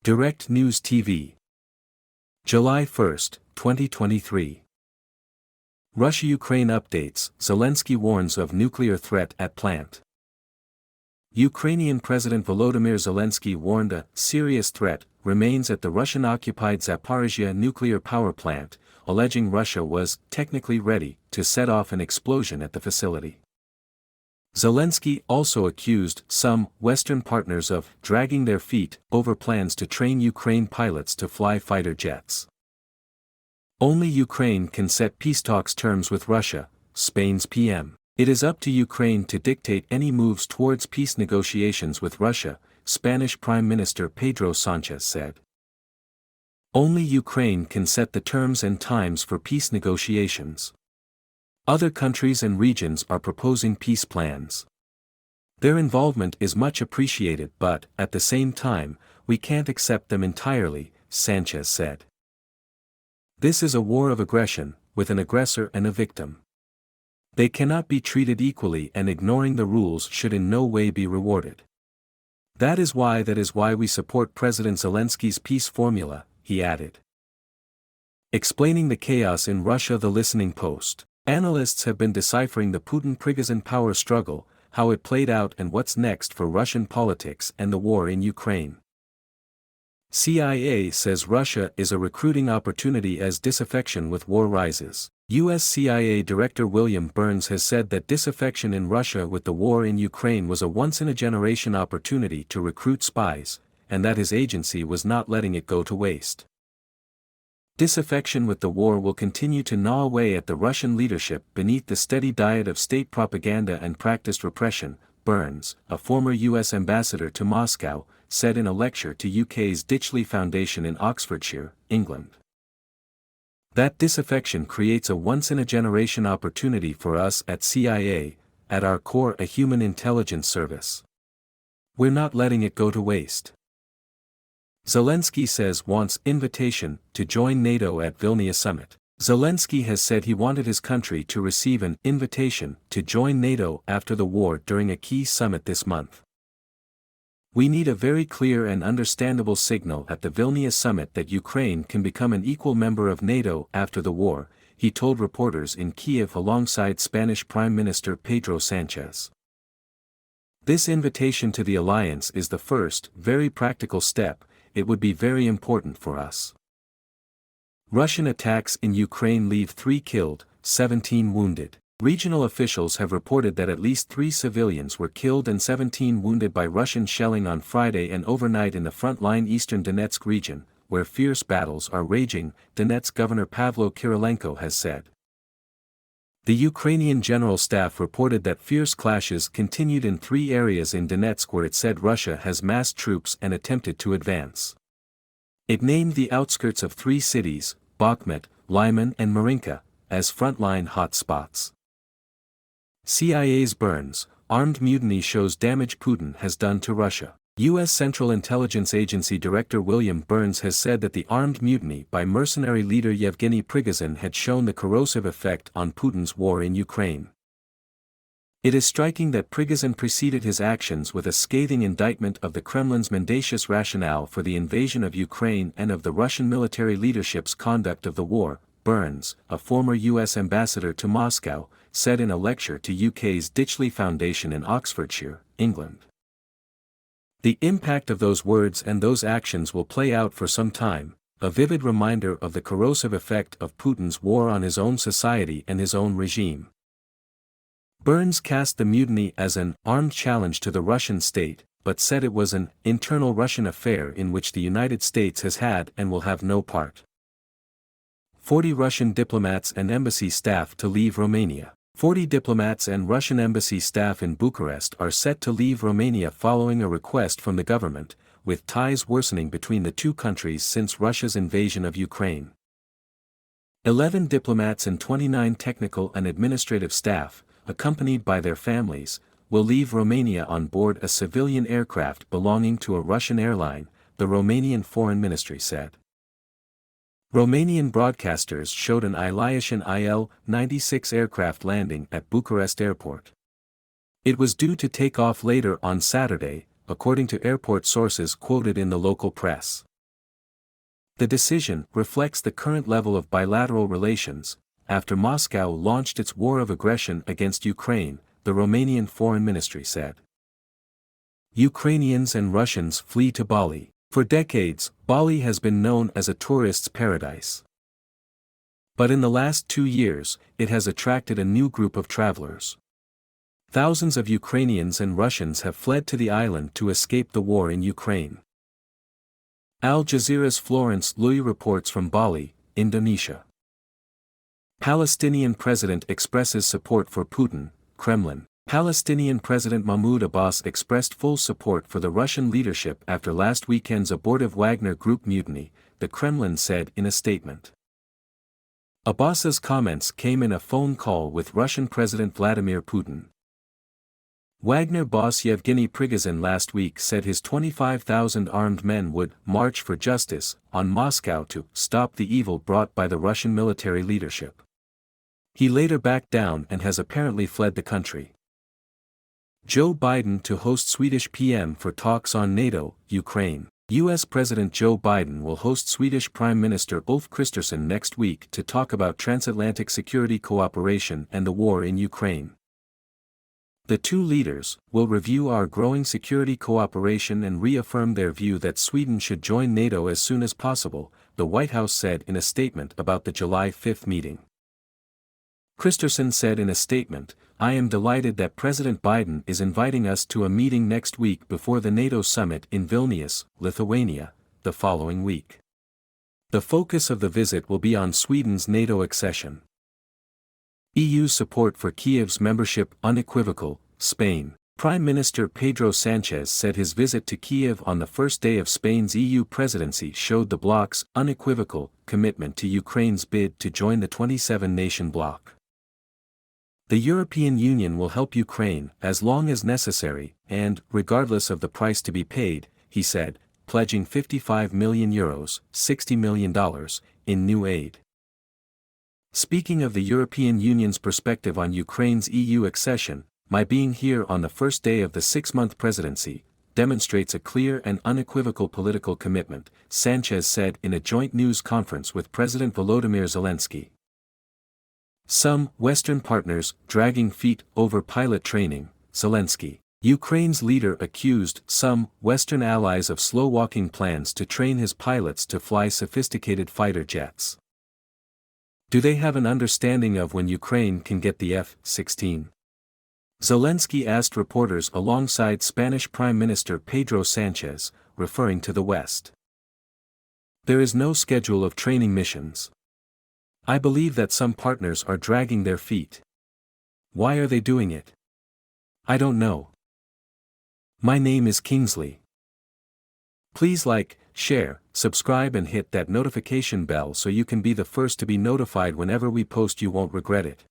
Direct News TV. July 1, 2023. Russia-Ukraine updates: Zelenskyy warns of nuclear threat at plant. Ukrainian President Volodymyr Zelenskyy warned a serious threat remains at the Russian-occupied Zaporizhzhia nuclear power plant, alleging Russia was technically ready to set off an explosion at the facility. Zelenskyy also accused some Western partners of dragging their feet over plans to train Ukraine pilots to fly fighter jets. Only Ukraine can set peace talks terms with Russia, Spain's PM. It is up to Ukraine to dictate any moves towards peace negotiations with Russia, Spanish Prime Minister Pedro Sánchez said. Only Ukraine can set the terms and times for peace negotiations. Other countries and regions are proposing peace plans. Their involvement is much appreciated, but, at the same time, we can't accept them entirely, Sánchez said. This is a war of aggression, with an aggressor and a victim. They cannot be treated equally, and ignoring the rules should in no way be rewarded. That is why we support President Zelenskyy's peace formula, he added. Explaining the chaos in Russia, the Listening Post. Analysts have been deciphering the Putin-Prigozhin power struggle, how it played out and what's next for Russian politics and the war in Ukraine. CIA says Russia is a recruiting opportunity as disaffection with war rises. U.S. CIA Director William Burns has said that disaffection in Russia with the war in Ukraine was a once-in-a-generation opportunity to recruit spies, and that his agency was not letting it go to waste. Disaffection with the war will continue to gnaw away at the Russian leadership beneath the steady diet of state propaganda and practiced repression, Burns, a former U.S. ambassador to Moscow, said in a lecture to UK's Ditchley Foundation in Oxfordshire, England. That disaffection creates a once-in-a-generation opportunity for us at CIA, at our core a human intelligence service. We're not letting it go to waste. Zelenskyy says wants invitation to join NATO at Vilnius summit. Zelenskyy has said he wanted his country to receive an invitation to join NATO after the war during a key summit this month. We need a very clear and understandable signal at the Vilnius summit that Ukraine can become an equal member of NATO after the war, he told reporters in Kiev alongside Spanish Prime Minister Pedro Sánchez. This invitation to the alliance is the first, very practical step. It would be very important for us. Russian attacks in Ukraine leave 3 killed, 17 wounded. Regional officials have reported that at least 3 civilians were killed and 17 wounded by Russian shelling on Friday and overnight in the front-line eastern Donetsk region, where fierce battles are raging, Donetsk Governor Pavlo Kirilenko has said. The Ukrainian General Staff reported that fierce clashes continued in 3 areas in Donetsk where it said Russia has massed troops and attempted to advance. It named the outskirts of 3 cities, Bakhmut, Lyman and Marinka, as frontline hot spots. CIA's Burns, armed mutiny shows damage Putin has done to Russia. U.S. Central Intelligence Agency Director William Burns has said that the armed mutiny by mercenary leader Yevgeny Prigozhin had shown the corrosive effect on Putin's war in Ukraine. It is striking that Prigozhin preceded his actions with a scathing indictment of the Kremlin's mendacious rationale for the invasion of Ukraine and of the Russian military leadership's conduct of the war, Burns, a former U.S. ambassador to Moscow, said in a lecture to UK's Ditchley Foundation in Oxfordshire, England. The impact of those words and those actions will play out for some time, a vivid reminder of the corrosive effect of Putin's war on his own society and his own regime. Burns cast the mutiny as an armed challenge to the Russian state, but said it was an internal Russian affair in which the United States has had and will have no part. 40 Russian diplomats and embassy staff to leave Romania. 40 diplomats and Russian embassy staff in Bucharest are set to leave Romania following a request from the government, with ties worsening between the 2 countries since Russia's invasion of Ukraine. 11 diplomats and 29 technical and administrative staff, accompanied by their families, will leave Romania on board a civilian aircraft belonging to a Russian airline, the Romanian Foreign Ministry said. Romanian broadcasters showed an Ilyushin Il-96 aircraft landing at Bucharest Airport. It was due to take off later on Saturday, according to airport sources quoted in the local press. The decision reflects the current level of bilateral relations, after Moscow launched its war of aggression against Ukraine, the Romanian Foreign Ministry said. Ukrainians and Russians flee to Bali. For decades, Bali has been known as a tourist's paradise. But in the last 2 years, it has attracted a new group of travelers. Thousands of Ukrainians and Russians have fled to the island to escape the war in Ukraine. Al Jazeera's Florence Lui reports from Bali, Indonesia. Palestinian president expresses support for Putin, Kremlin. Palestinian President Mahmoud Abbas expressed full support for the Russian leadership after last weekend's abortive Wagner Group mutiny, the Kremlin said in a statement. Abbas's comments came in a phone call with Russian President Vladimir Putin. Wagner boss Yevgeny Prigozhin last week said his 25,000 armed men would march for justice on Moscow to stop the evil brought by the Russian military leadership. He later backed down and has apparently fled the country. Joe Biden to host Swedish PM for talks on NATO, Ukraine. U.S. President Joe Biden will host Swedish Prime Minister Ulf Kristersson next week to talk about transatlantic security cooperation and the war in Ukraine. The two leaders will review our growing security cooperation and reaffirm their view that Sweden should join NATO as soon as possible, the White House said in a statement about the July 5 meeting. Kristersson said in a statement, "I am delighted that President Biden is inviting us to a meeting next week before the NATO summit in Vilnius, Lithuania, the following week. The focus of the visit will be on Sweden's NATO accession. EU support for Kiev's membership unequivocal, Spain." Prime Minister Pedro Sanchez said his visit to Kiev on the first day of Spain's EU presidency showed the bloc's unequivocal commitment to Ukraine's bid to join the 27-nation bloc. The European Union will help Ukraine as long as necessary and, regardless of the price to be paid, he said, pledging €55 million, $60 million, in new aid. Speaking of the European Union's perspective on Ukraine's EU accession, "My being here on the first day of the 6-month presidency demonstrates a clear and unequivocal political commitment," Sanchez said in a joint news conference with President Volodymyr Zelenskyy. Some Western partners dragging feet over pilot training, Zelenskyy. Ukraine's leader accused some Western allies of slow-walking plans to train his pilots to fly sophisticated fighter jets. Do they have an understanding of when Ukraine can get the F-16? Zelenskyy asked reporters alongside Spanish Prime Minister Pedro Sanchez, referring to the West. There is no schedule of training missions. I believe that some partners are dragging their feet. Why are they doing it? I don't know. My name is Kingsley. Please like, share, subscribe and hit that notification bell so you can be the first to be notified whenever we post. You won't regret it.